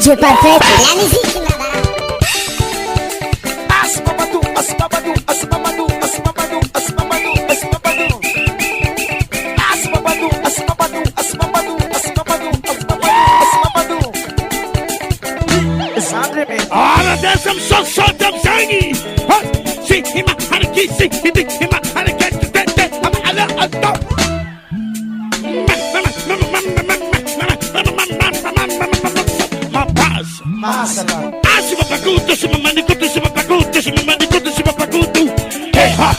DJ Perfect, la musique qui m'a barré. Asmamadu, asmamadu, asmamadu, asmamadu, asmamadu, asmamadu. Asmamadu, asmamadu, asmamadu, asmamadu, asmamadu, asmamadu. All of them so them zangi. See him haraki, see him haraki. I'm ala adop. Asima paguto, sima manicuto, sima paguto, sima manicuto, sima paguto. Hey ha!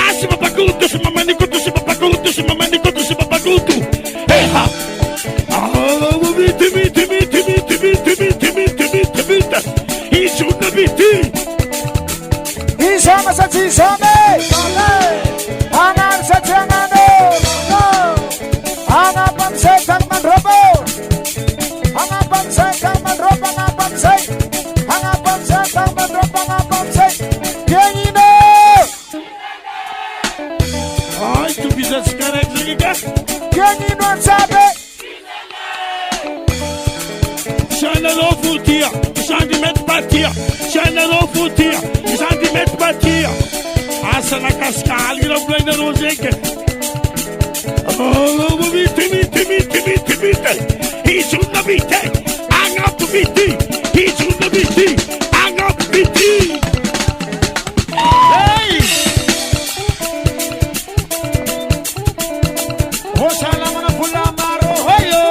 Asima paguto, sima manicuto, sima paguto, sima manicuto, sima paguto. Hey ha! Oh, miti. He's una miti. He's on the set, he's on it. Anam set, Anam set, Anam robo. Anam set, Anam robo, Anam set. Anam set, Anam robo, Anam set. Pianino. Ai, tu fizesse careca, liga. Pianino, sabe? Shana no futia, shandi met batia, shana no futia, shandi met batia. Asa na cascal, gira blenda no zeke. Oh, miti. He's una miti, hang up miti. He's una miti, hang up miti. Hey! Hosala mana pula maro, hoyo.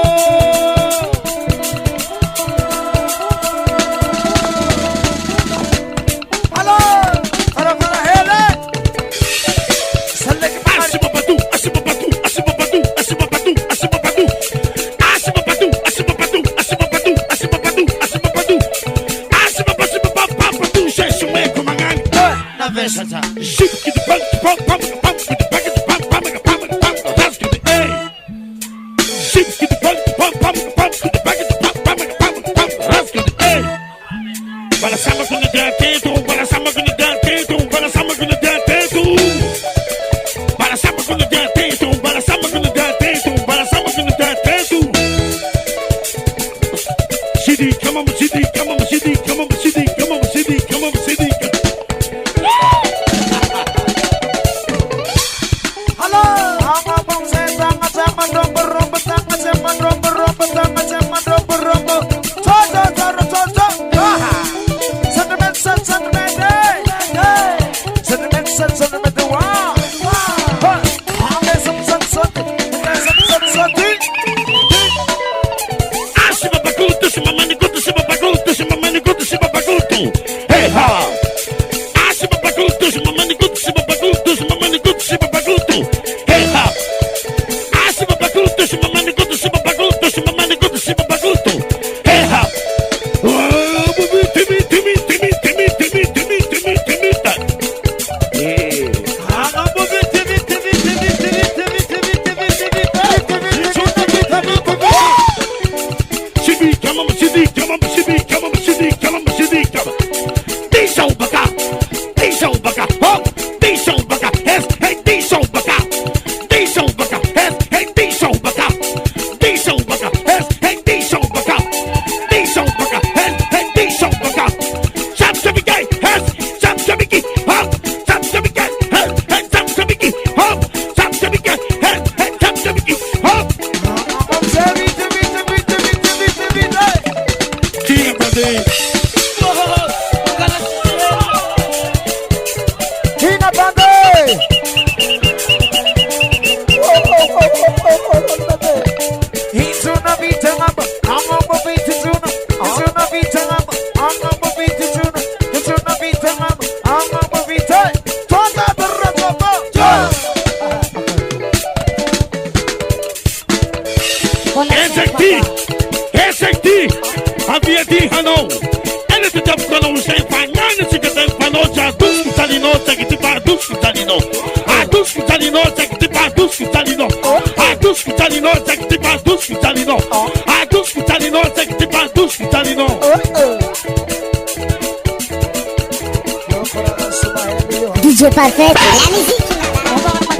DJ Perfect, la musique qui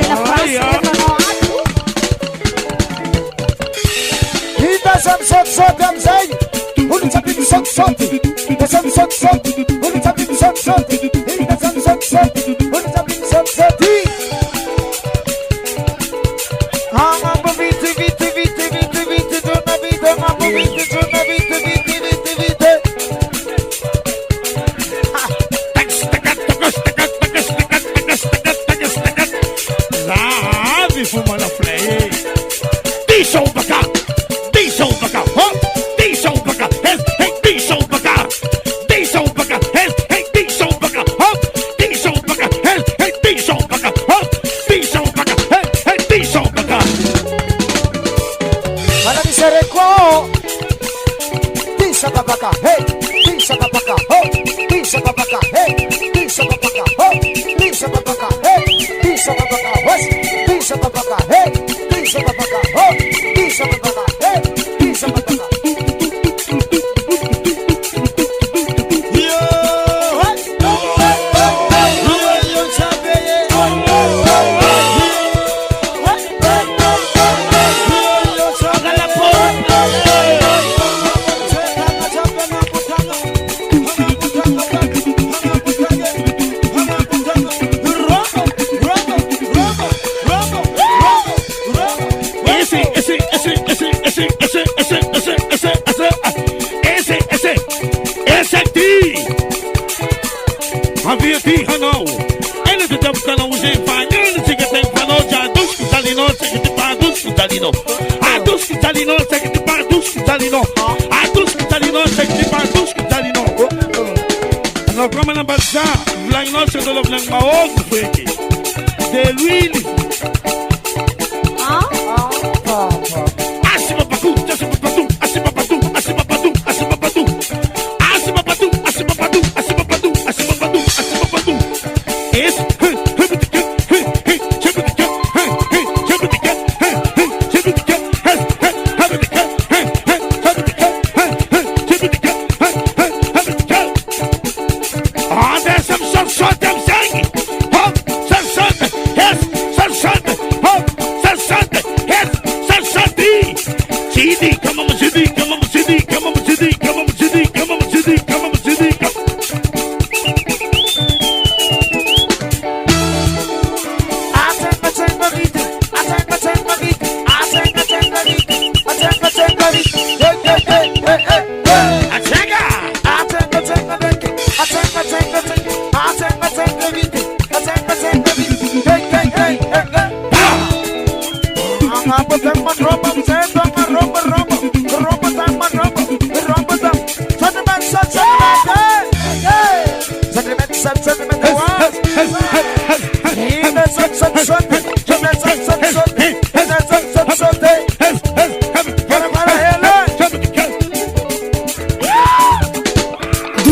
m'a barré. Hita sam sot them say.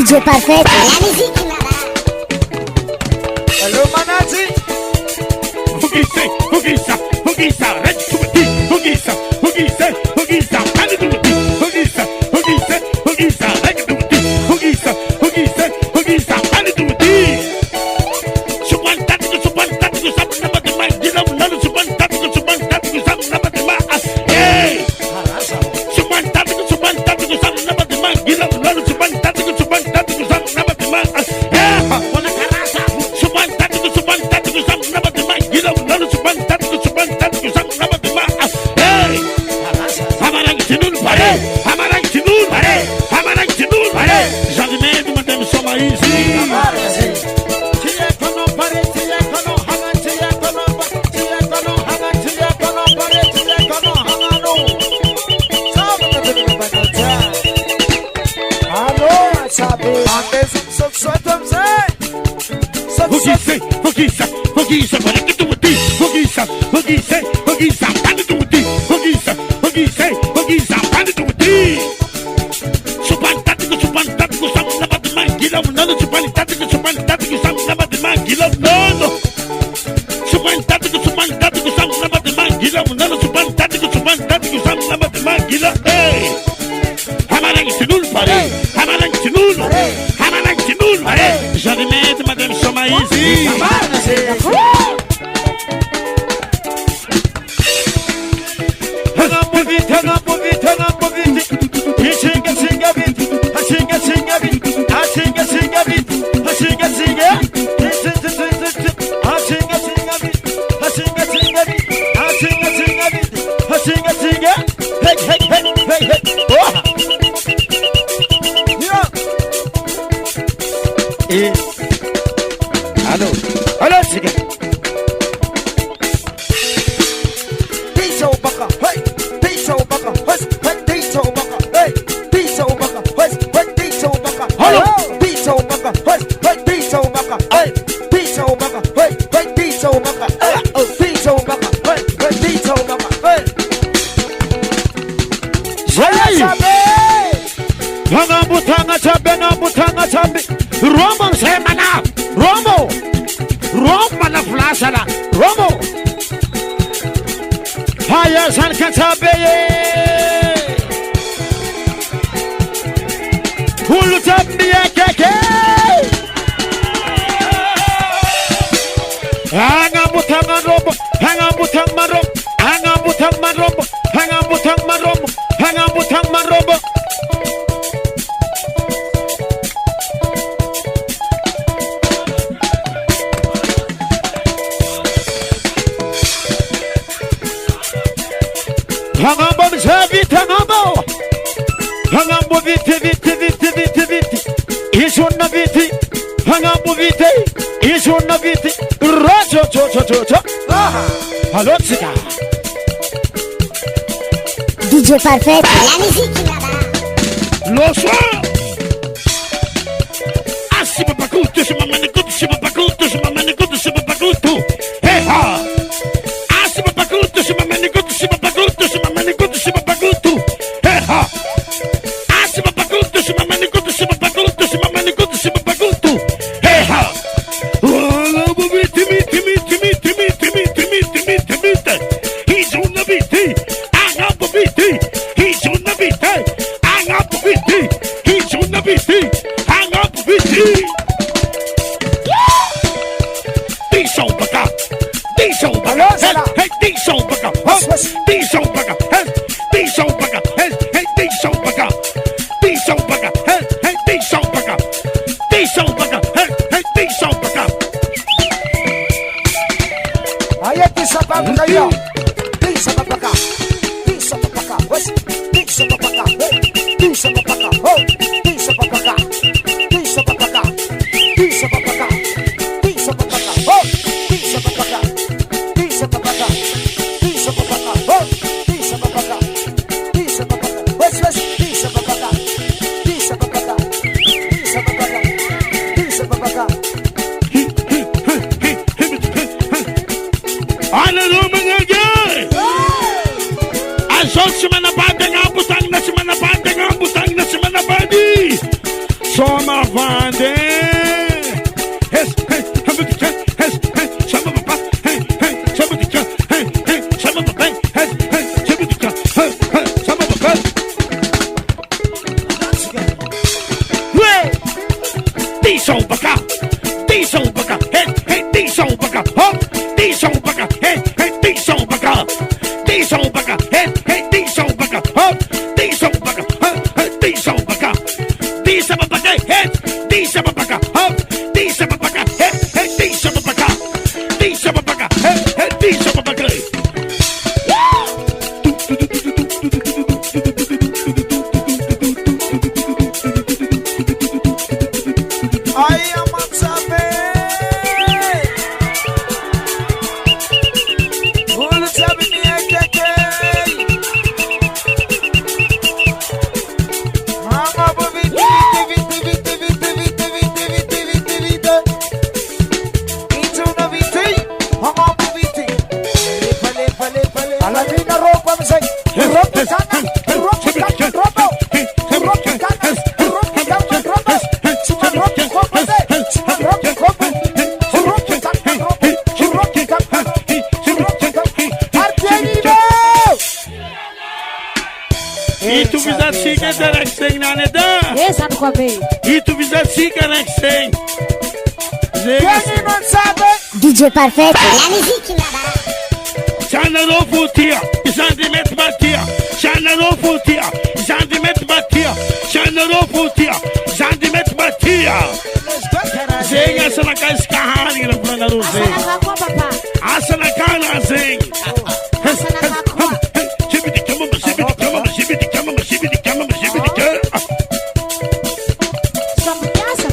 DJ Perfetto, la musique là-bas. Hello Manazi. Alô, alô, siga. Deixa o baca, vai. Deixa o baca, vai. Deixa o baca, vai. Deixa o baca, vai. Deixa o baca, alô. Deixa o baca, vai. Deixa o baca, vai. Deixa o baca, vai. Deixa o baca, deixa o baca, vai. Deixa o baca, vai. Butanga sabe. Romo semana. Romo na flasha la. Romo. Haya san kasabe. Hulu tabi keke. Hanga butanga robo. Hanga butang marom. Hanga butang marom. Hanga butang marom. Hanga butang marom. Hangamba vite, hangamba. Hangamba vite. Ishona vite. Hangamba vite. Ishona vite. Rocho. Allô, Tsika. DJ Parfait, la musique là-bas. Lo so. Asima bakutu, sima manikutu, sima bakutu, sima manikutu, sima bakutu. Hey ha. Asima bakutu, sima manikutu, sima bakutu, sima manikutu, sima bakutu. Hey ha. Asima bakutu, sima manikutu, sima bakutu, sima manikutu, sima bakutu. Hey ha. He's on the beat. I got the beat. He's on the beat. I got the beat. He's on the beat. I got the beat. Diesel baka. Diesel baka. Hey, diesel baka. Diesel baka. Diesel baka. Hey, diesel baka. Diesel baka. Hey, diesel baka. Diesel baka. Hey, diesel baka. Aí é que sapato aí, ó. Pisa pra cá. Pisa pra cá. Pisa pra cá. Pisa pra cá. Pisa pra cá. Pisa pra cá. Pisa pra cá. Pisa pra cá. Pisa pra cá. Pisa pra cá. Pisa pra cá. Pisa pra cá. Pisa pra cá. Pisa pra cá. Pisa pra cá. Pisa pra cá. Pisa pra cá. Semana banda ngabutang na semana banda ngabutang na semana bandi. Soma bande. Yes, hey, yes, hey, sama papa, hey, sama tika, hey, sama papa, hey, sama tika, hey, sama papa. Diesel baka, hey, diesel baka, oh, diesel baka, hey, diesel baka, diesel baka, hey. Diesel baka, diesel baka, diesel baka, diesel baka, diesel baka, diesel baka, diesel baka, diesel baka, diesel baka. Aí a matzabe. Ulu sabe minha keke. E tu visat siga derek naneda. Essa do Coveiro. E tu visat siga derek. Quem não sabe? DJ Parfait, la musique là-bas. Chanaro futia, Zandimet batia. Chanaro futia, Zandimet batia. Chanaro futia, Zandimet batia. Zenga sana kaskahani na kuna ruze. Asana kwa papa. Asana kana zeng. Asana kwa. Shibidi kama shibidi kama shibidi kama shibidi kama shibidi kama. Só porque essa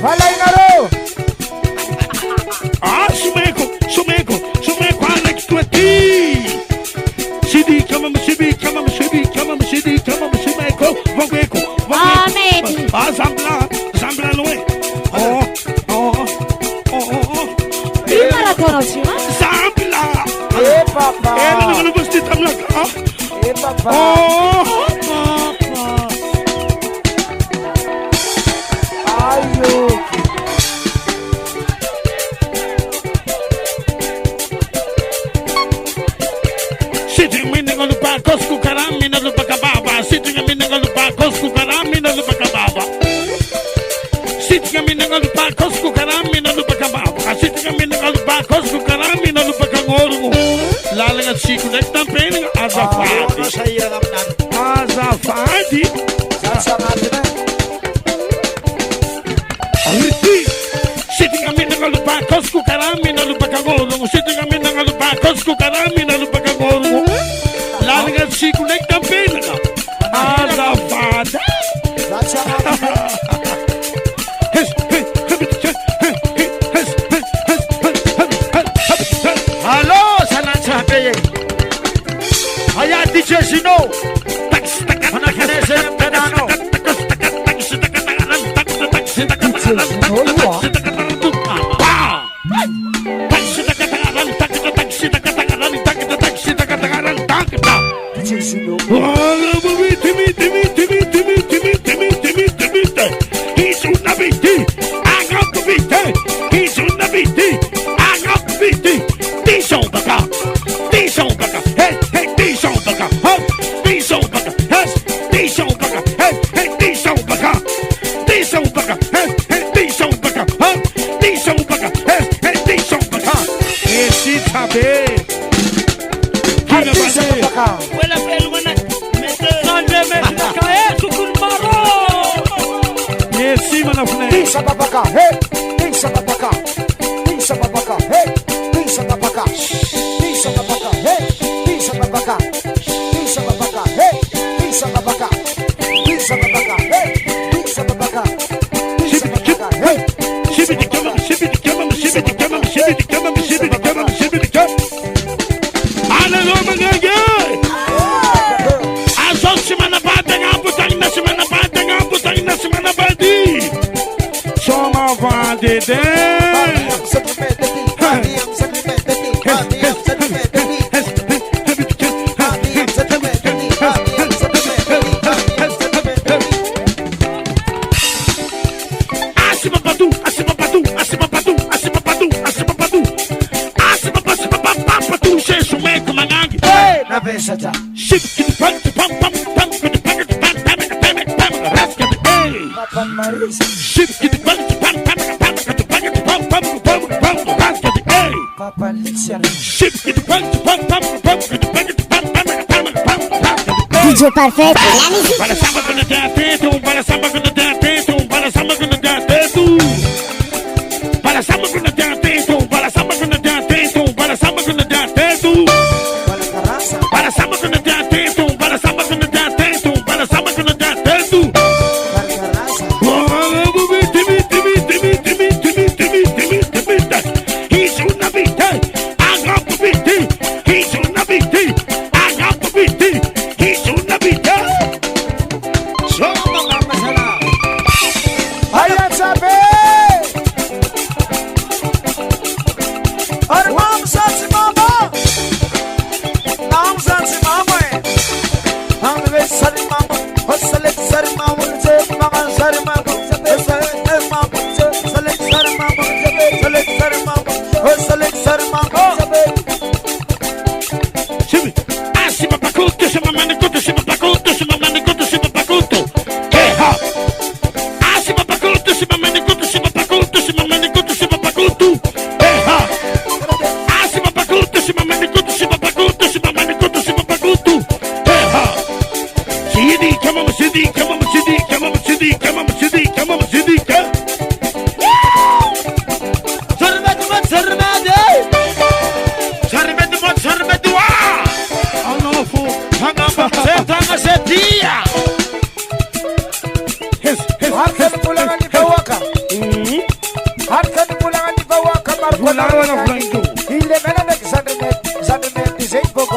Fala aí, garoto. Ah, Sumeco, Alex Tueti. Sidi, chama-me, Sumeco, Vangueco. Ah, Ned. Ah, Zambla não é? E maratona, Shima? Zambla. Ei, papá. Ela não gostei da minha cara. Ei, papá. Ai, louco. Sitting me nigga lupa kosku karami na lupa kababa. Sitting me nigga lupa kosku karami na lupa kababa. Sitting me nigga lupa kosku karami na lupa kababa. Sitting me nigga lupa kosku karami na lupa kangorgo. Lalang at siku nek tampeni azafadi. Azafadi. Sasamado, né? Sitting me nigga lupa kosku karami na lupa kangorgo. Sitting me nigga lupa kosku karami na lupa kangorgo. Lalang at siku nek tampeni azafadi. Alô, Sanança Rapeia. Aí a DJ Gino. Ana Canese Pedano. DJ Gino. Pisa papaca, hey, pisa papaca, pisa papaca, hey, pisa papaca, pisa papaca, hey, pisa papaca, pisa papaca, hey, pisa papaca, pisa papaca, hey, pisa papaca, pisa papaca, hey. DJ Perfetto, la musica. Para samba quando tem atento, para samba quando tem atento, para samba quando tem atento. Para samba quando tem atento, para samba quando tem atento, para samba quando tem atento. Para samba quando tem atento, para samba quando tem atento, para samba quando tem atento. He's una vida, agora vida, he's una vida, agora vida, he's una vida.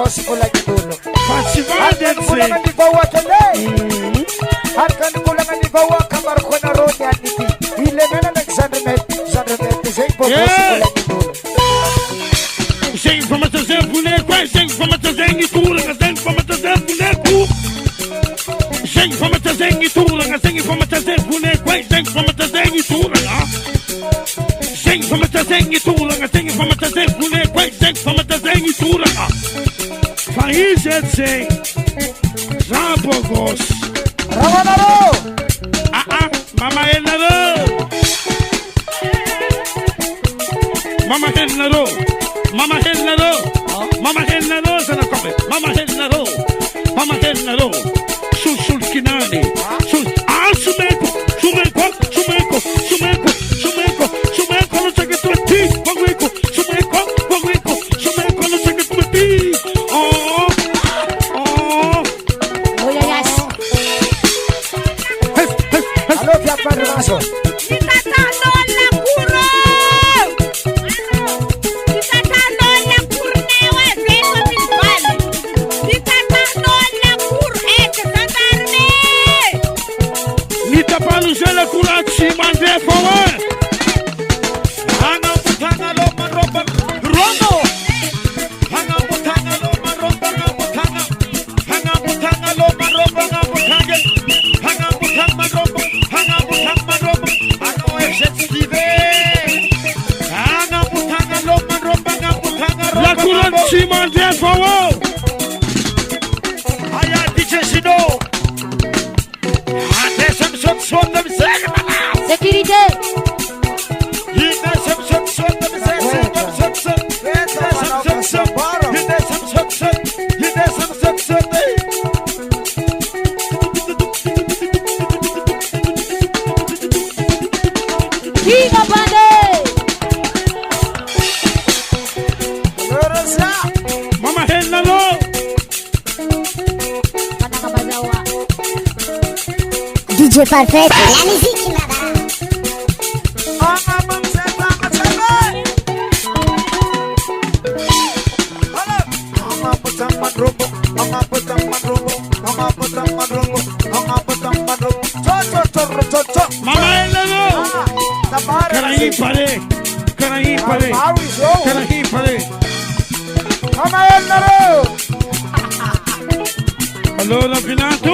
boss ko lagi dulu. Festival Harkan ko lang ang ligawa today. Harkan ko lang ang ligawa kamar ko na ron yan iti. Hila na na nagsanrimet. Sanrimet. Say po boss ko lagi dulu. Sing from a tazel boneco, sing from a tazengi tura, sing from a tazel boneco. Sing from a tazengi tura, sing from a tazel boneco, sing from a tazengi tura. Sing from a tazengi tura, sing from a tazel boneco, sing from a tazengi tura. País sing. Zabogos. Rawanaro. Mama Helnaro. Mama Helnaro. Mama Helnaro. Mama Helnaro sana kome. Mama Helnaro. Mama Helnaro. Susul kinani. Sumeko. Sumeko. Sumeko. Sumeko. Sumeko. Sumeko no se que tu ti. Wagweko. Sumeko. Wagweko. Sumeko no se que tu ti. Oh. Yes. Halo Fiat Madraso. DJ Perfetto. La musique là-bas. Mama Helnaro. Karahi pare. Mama Helnaro. Allora Pinato.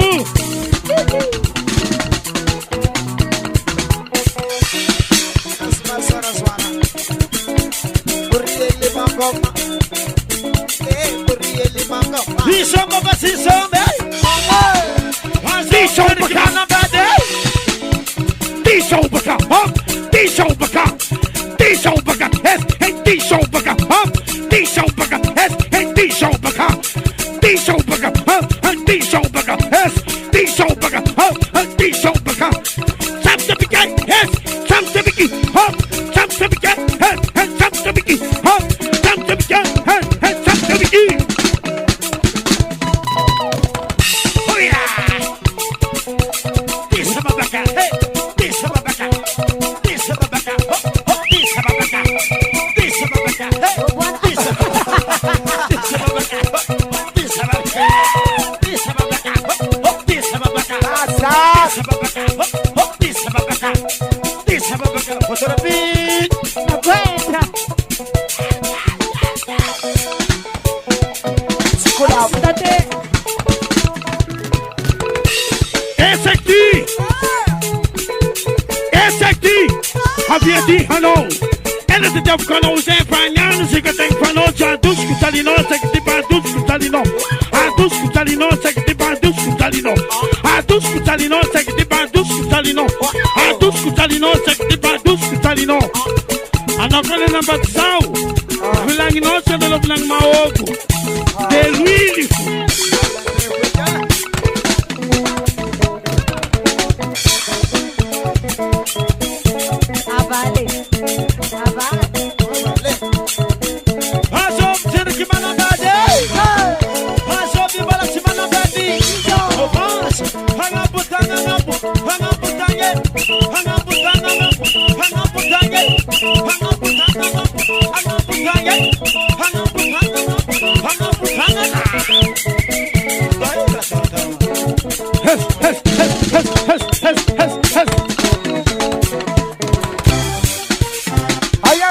Hang up,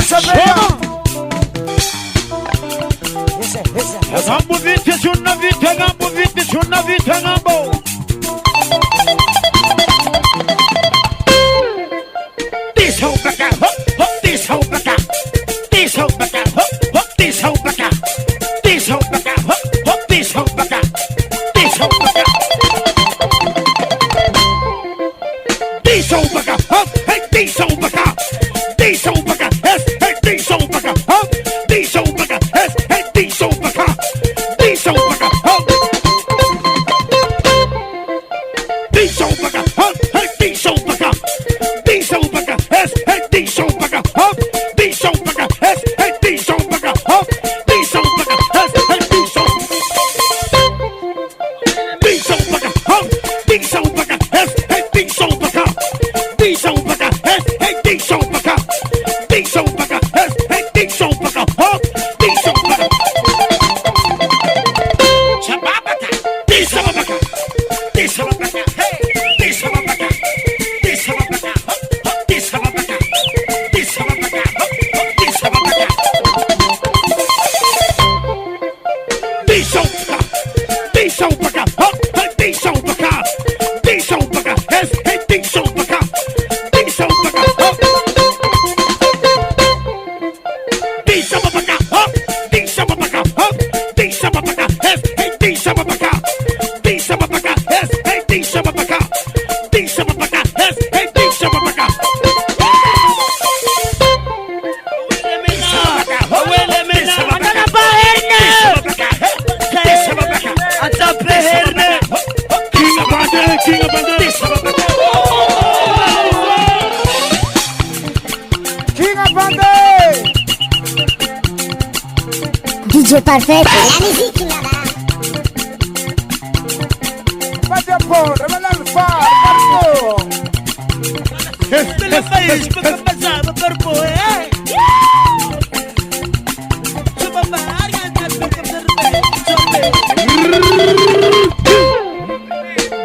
Essa veia. Essa. Gambo vite, chuna vite, gambo vite, chuna vite, gambo. This hoe back out, hop, this hoe back out. This hoe back out, hop, this hoe back out. This hoe back out, hop, this hoe back out. This hoe back out. This hoe back out, hop, hey, this hoe back out. This hoe back out, yes, hey, this hoe back out, hop. This hoe back out, yes, hey, this hoe back out. This hoe back out, hop. This hoe back out, hop, hey, this hoe back out. This hoe back out, yes, hey, this hoe back out, hop. This hoe back out, yes, hey, this hoe back out, hop. This hoe back out, yes, hey, this hoe. This hoe back out, hop. This hoe back out, yes, hey, this hoe back out. This hoe back out, yes, hey, this hoe back out. This hoe back out, yes, hey, this hoe back out, hop. This hoe back out. Shababaka. This hoe back out. This hoe back out, hey. This hoe back out. This hoe back out, hop, hop. This hoe back out. This hoe back out, hop, hop. This hoe back out. This hoe back out. This hoe back out, hop, hey, this hoe back out. This hoe back out, yes, hey, this hoe back out. This hoe back out, hop. This hoe back out, hop. This hoe back out, hop. This hoe back out, yes, hey, this hoe back out. This hoe back out, yes, hey, this hoe back out. This hoe back out, yes, hey, this hoe back out. King of Bande. King of Bande. DJ Parfait. La musique là-bas. Pas de pont, remets le phare, partout. Pelo país, para passar no corpo, é? Chupa barra,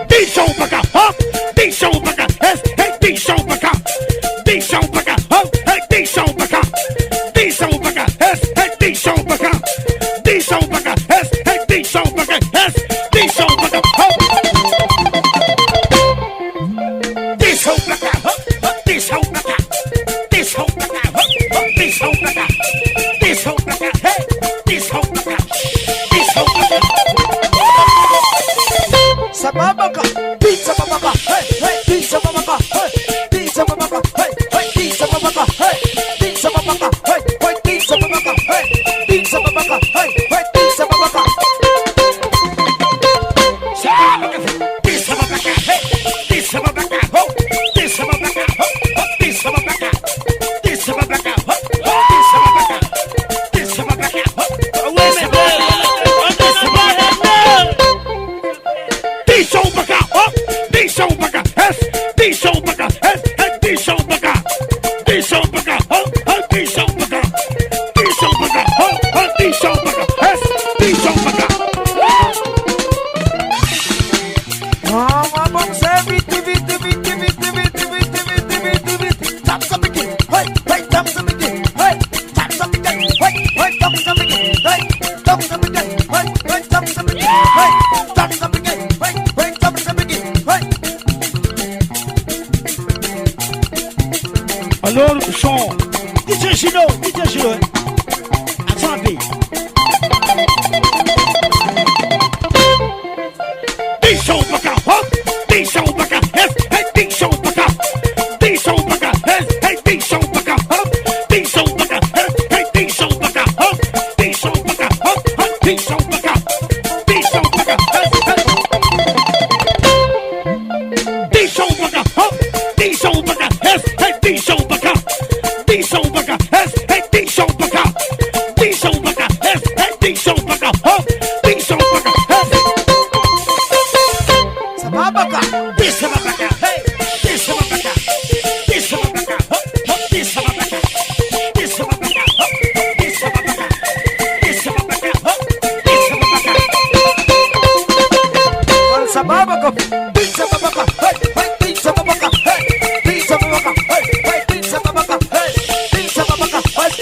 This hoe back out, hop. This hoe back out, yes, hey, this hoe back out. This hoe back out, hop, hey, this hoe back out. This hoe back out, yes, hey, this hoe back out. This hoe back out, yes, hey, this hoe back out, yes, this hoe back out, hop. This hoe back out, hop, hop, this hoe back out. This hoe back out, hop, hop, this hoe back out. This hoe back out, hey, this hoe back out. This hoe back out. Sababaka, pizza babaka, hey, hey, pizza babaka, hey, pizza babaka, hey, hey, pizza babaka, hey, pizza babaka, hey, hey, pizza babaka, hey, pizza babaka, hey, hey, pizza babaka. This hoe back out, hey, this hoe back out, ho, this hoe back out, ho, ho, this hoe back out, this hoe back out, ho, ho, this hoe back out, this hoe back out, ho, this hoe back out, ho, this hoe back out, yes, this hoe back out, yes, hey, this hoe back out, this hoe back out, ho, ho, this hoe back out, this hoe back out, ho, ho, this hoe back out, yes, this hoe back out. Vamos ser vite. Tap something, hey, hey, tap something, hey, tap something, hey, hey, tap something, hey, tap something, hey, hey, tap something, hey, tap something, hey, hey, tap something, hey. Alors, le son. DJ Chino, attendez. This hoe back out, hop. This hoe back out, yes, hey, this hoe back out. This hoe back out, yes, hey, this hoe back out, hop. This hoe back out, yes, hey, this hoe back out, hop. This hoe back out, hop, hop, this hoe back out. This hoe back out, yes, hey. This hoe back out, hop. This hoe back out, yes, hey, this hoe back out. This hoe back out, yes, hey, this hoe back out. This hoe back out, yes, hey, this hoe back out, hop. This hoe back out, yes. Sababaka, This hoe back out, hey, this hoe back out. This hoe back out, hop, hop, this hoe back out. This hoe back out, hop, hop, this hoe back out. This hoe back out, hop, this hoe back out. sababaka, pizza babaka, hey, hey, pizza babaka, hey, pizza babaka, hey, hey, pizza babaka, hey, pizza babaka, hey,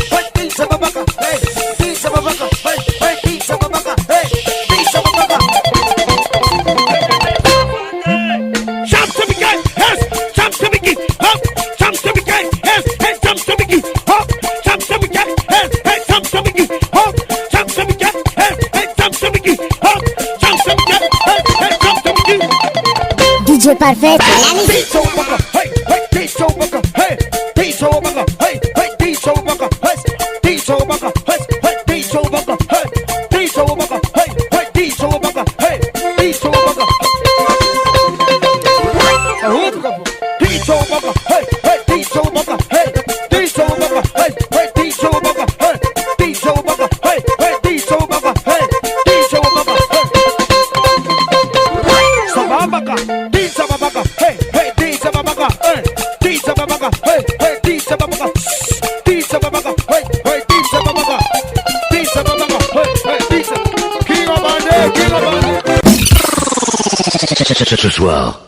perfetto. Dice un poco, hey, hey, dice un poco, hey, dice un poco, hey, hey, dice un poco, hey, dice un poco, hey, hey, dice un poco, hey, dice un poco, hey, hey, dice un poco, hey, dice un poco. Dice un poco, hey, hey, dice un poco, hey, dice un poco, hey, hey, dice un poco, hey, dice un poco, hey, hey, dice un poco, hey, dice un poco, hey. Sababaka, dice babaka, hey, hey, dice babaka, hey, dice babaka, hey, hey, dice babaka, dice babaka, hey, hey, dice babaka, dice babaka, hey, hey, dice. King of Monday, King of Monday. Ce soir,